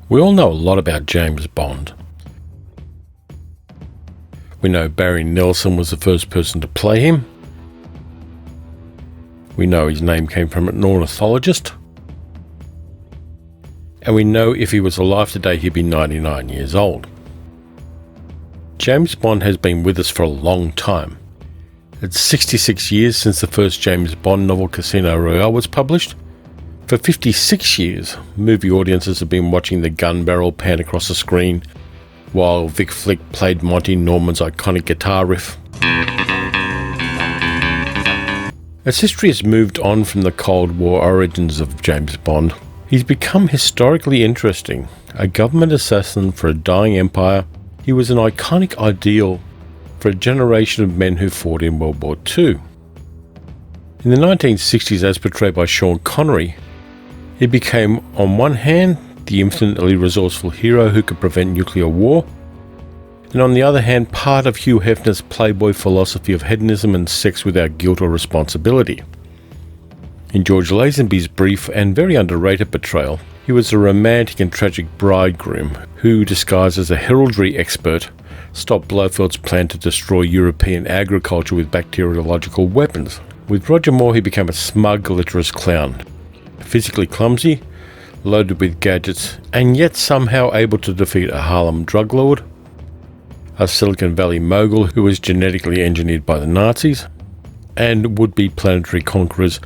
We all know a lot about James Bond. We know Barry Nelson was the first person to play him. We know his name came from an ornithologist. And we know if he was alive today, he'd be 99 years old. James Bond has been with us for a long time. It's 66 years since the first James Bond novel Casino Royale was published. For 56 years, movie audiences have been watching the gun barrel pan across the screen while Vic Flick played Monty Norman's iconic guitar riff. As history has moved on from the Cold War origins of James Bond, he's become historically interesting. A government assassin for a dying empire, he was an iconic ideal for a generation of men who fought in World War II. In the 1960s, as portrayed by Sean Connery, he became, on one hand, the infinitely resourceful hero who could prevent nuclear war, and on the other hand, part of Hugh Hefner's playboy philosophy of hedonism and sex without guilt or responsibility. In George Lazenby's brief and very underrated portrayal, he was a romantic and tragic bridegroom who, disguised as a heraldry expert, stopped Blofeld's plan to destroy European agriculture with bacteriological weapons. With Roger Moore, he became a smug, glitterous clown, physically clumsy, loaded with gadgets, and yet somehow able to defeat a Harlem drug lord, a Silicon Valley mogul who was genetically engineered by the Nazis, and would-be planetary conquerors,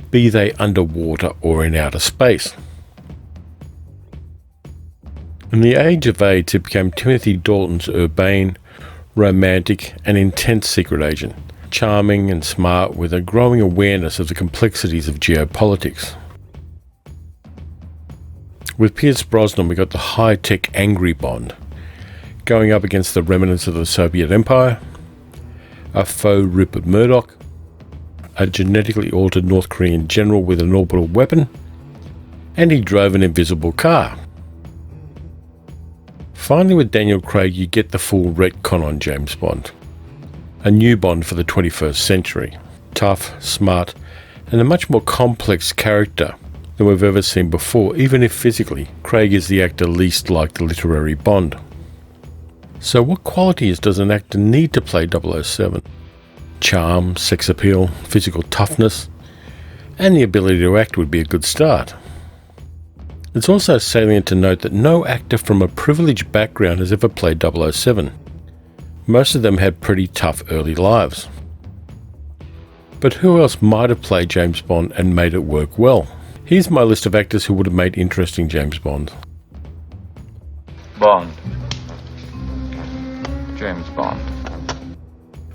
be they underwater or in outer space. In the age of AIDS, it became Timothy Dalton's urbane, romantic, and intense secret agent, charming and smart with a growing awareness of the complexities of geopolitics. With Pierce Brosnan, we got the high-tech angry Bond, going up against the remnants of the Soviet Empire, a faux Rupert Murdoch, a genetically altered North Korean general with an orbital weapon, and he drove an invisible car. Finally, with Daniel Craig, you get the full retcon on James Bond. A new Bond for the 21st century. Tough, smart, and a much more complex character than we've ever seen before, even if physically Craig is the actor least like the literary Bond. So what qualities does an actor need to play 007? Charm, sex appeal, physical toughness, and the ability to act would be a good start. It's also salient to note that no actor from a privileged background has ever played 007. Most of them had pretty tough early lives. But who else might have played James Bond and made it work well? Here's my list of actors who would have made interesting James Bonds. Bond. James Bond.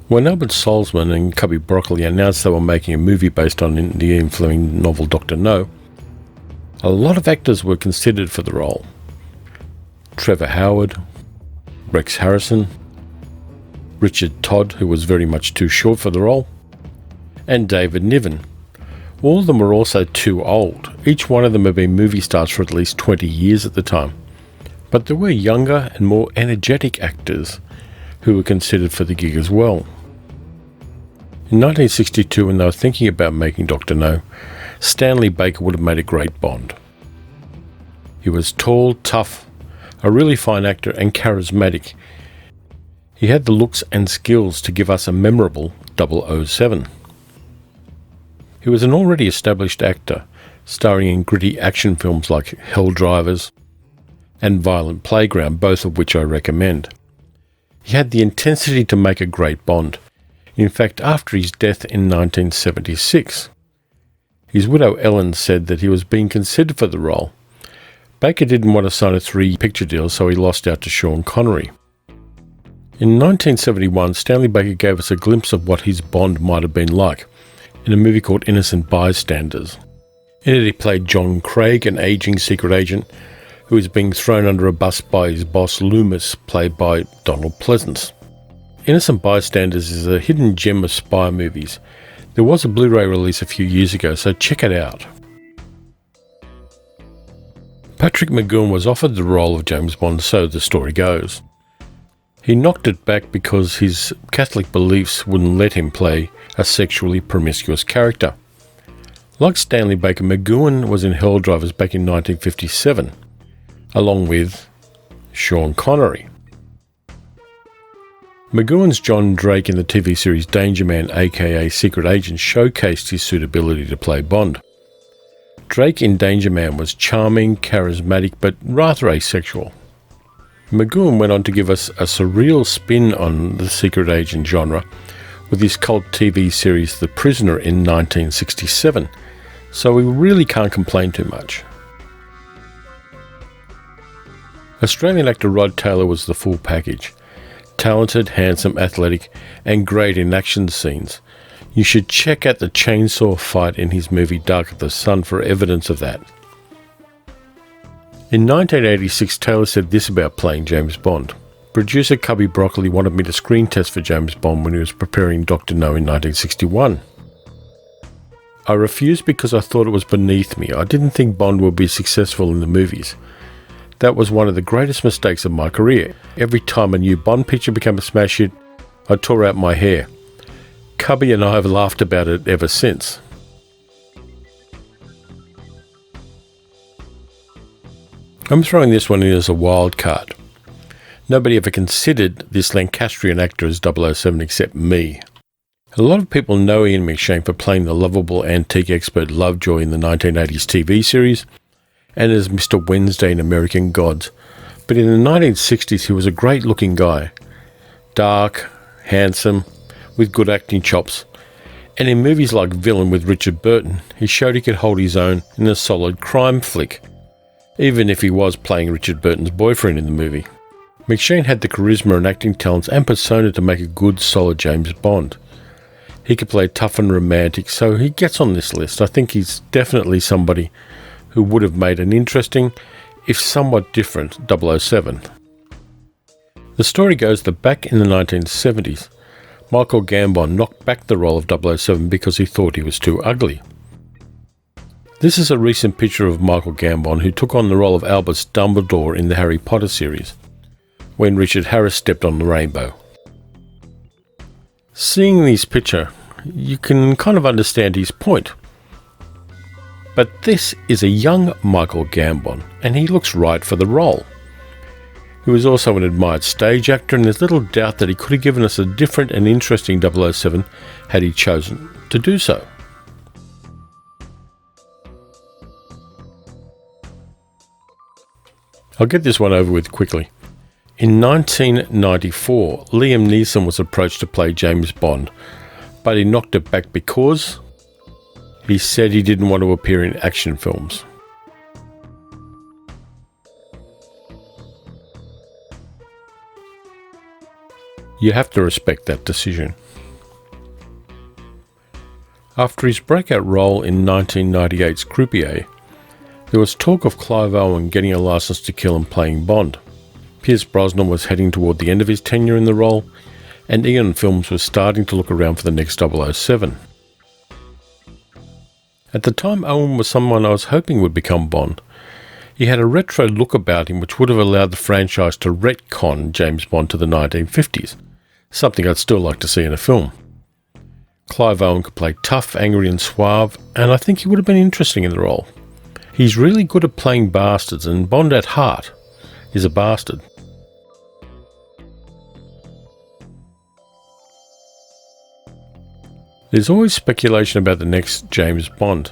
When Albert Salzman and Cubby Broccoli announced they were making a movie based on the Ian Fleming novel Dr. No, a lot of actors were considered for the role. Trevor Howard, Rex Harrison, Richard Todd, who was very much too short for the role, and David Niven. All of them were also too old. Each one of them had been movie stars for at least 20 years at the time. But there were younger and more energetic actors who were considered for the gig as well. In 1962, when they were thinking about making Dr. No, Stanley Baker would have made a great Bond. He was tall, tough, a really fine actor and charismatic. He had the looks and skills to give us a memorable 007. He was an already established actor, starring in gritty action films like Hell Drivers and Violent Playground, both of which I recommend. He had the intensity to make a great Bond. In fact, after his death in 1976, his widow Ellen said that he was being considered for the role. Baker didn't want to sign a 3-picture deal, so he lost out to Sean Connery. In 1971, Stanley Baker gave us a glimpse of what his Bond might have been like in a movie called Innocent Bystanders. In it, he played John Craig, an aging secret agent who is being thrown under a bus by his boss Loomis, played by Donald Pleasance. Innocent Bystanders is a hidden gem of spy movies. There was a Blu-ray release a few years ago, so check it out. Patrick McGoohan was offered the role of James Bond, so the story goes. He knocked it back because his Catholic beliefs wouldn't let him play a sexually promiscuous character. Like Stanley Baker, McGoohan was in Hell Drivers back in 1957, along with Sean Connery. McGoohan's John Drake in the TV series Danger Man aka Secret Agent showcased his suitability to play Bond. Drake in Danger Man was charming, charismatic, but rather asexual. McGoohan went on to give us a surreal spin on the secret agent genre with his cult TV series The Prisoner in 1967, so we really can't complain too much. Australian actor Rod Taylor was the full package. Talented, handsome, athletic, and great in action scenes. You should check out the chainsaw fight in his movie Dark of the Sun for evidence of that. In 1986, Taylor said this about playing James Bond. Producer Cubby Broccoli wanted me to screen test for James Bond when he was preparing Dr. No in 1961. I refused because I thought it was beneath me. I didn't think Bond would be successful in the movies. That was one of the greatest mistakes of my career. Every time a new Bond picture became a smash hit, I tore out my hair. Cubby and I have laughed about it ever since. I'm throwing this one in as a wild card. Nobody ever considered this Lancastrian actor as 007 except me. A lot of people know Ian McShane for playing the lovable antique expert Lovejoy in the 1980s TV series, and as Mr. Wednesday in American Gods. But in the 1960s he was a great looking guy. Dark, handsome, with good acting chops. And in movies like Villain with Richard Burton, he showed he could hold his own in a solid crime flick, even if he was playing Richard Burton's boyfriend in the movie. McShane had the charisma and acting talents and persona to make a good, solid James Bond. He could play tough and romantic, so he gets on this list. I think he's definitely somebody who would have made an interesting, if somewhat different, 007. The story goes that back in the 1970s, Michael Gambon knocked back the role of 007 because he thought he was too ugly. This is a recent picture of Michael Gambon, who took on the role of Albus Dumbledore in the Harry Potter series, when Richard Harris stepped on the rainbow. Seeing this picture, you can kind of understand his point. But this is a young Michael Gambon, and he looks right for the role. He was also an admired stage actor, and there's little doubt that he could have given us a different and interesting 007 had he chosen to do so. I'll get this one over with quickly. In 1994, Liam Neeson was approached to play James Bond, but he knocked it back because he said he didn't want to appear in action films. You have to respect that decision. After his breakout role in 1998's Croupier, there was talk of Clive Owen getting a license to kill and playing Bond. Pierce Brosnan was heading toward the end of his tenure in the role, and Eon Films was starting to look around for the next 007. At the time, Owen was someone I was hoping would become Bond. He had a retro look about him which would have allowed the franchise to retcon James Bond to the 1950s, something I'd still like to see in a film. Clive Owen could play tough, angry and suave, and I think he would have been interesting in the role. He's really good at playing bastards, and Bond at heart is a bastard. There's always speculation about the next James Bond,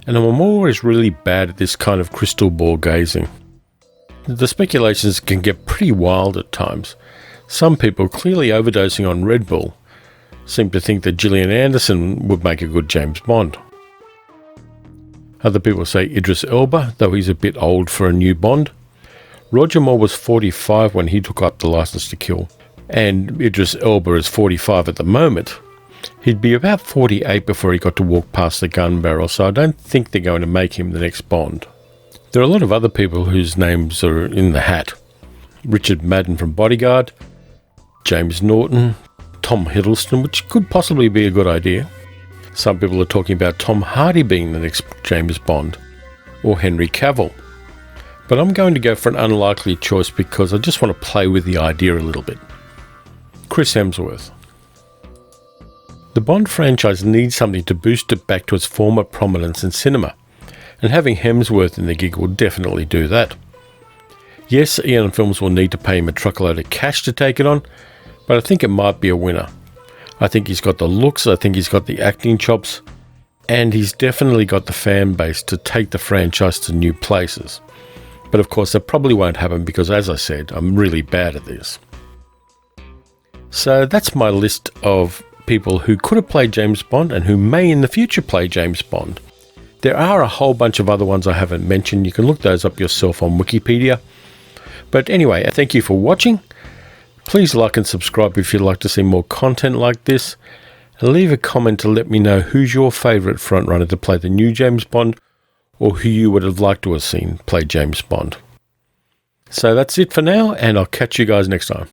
and I'm always really bad at this kind of crystal ball gazing. The speculations can get pretty wild at times. Some people, clearly overdosing on Red Bull, seem to think that Gillian Anderson would make a good James Bond. Other people say Idris Elba, though he's a bit old for a new Bond. Roger Moore was 45 when he took up the license to kill, and Idris Elba is 45 at the moment. He'd be about 48 before he got to walk past the gun barrel, so I don't think they're going to make him the next Bond. There are a lot of other people whose names are in the hat. Richard Madden from Bodyguard, James Norton, Tom Hiddleston, which could possibly be a good idea. Some people are talking about Tom Hardy being the next James Bond, or Henry Cavill. But I'm going to go for an unlikely choice because I just want to play with the idea a little bit. Chris Hemsworth. The Bond franchise needs something to boost it back to its former prominence in cinema, and having Hemsworth in the gig will definitely do that. Yes, Eon Films will need to pay him a truckload of cash to take it on, but I think it might be a winner. I think he's got the looks, I think he's got the acting chops, and he's definitely got the fan base to take the franchise to new places. But of course, that probably won't happen because, as I said, I'm really bad at this. So that's my list of people who could have played James Bond and who may in the future play James Bond. There are a whole bunch of other ones I haven't mentioned. You can look those up yourself on Wikipedia. But anyway, thank you for watching. Please like and subscribe if you'd like to see more content like this. And leave a comment to let me know who's your favourite frontrunner to play the new James Bond, or who you would have liked to have seen play James Bond. So that's it for now, and I'll catch you guys next time.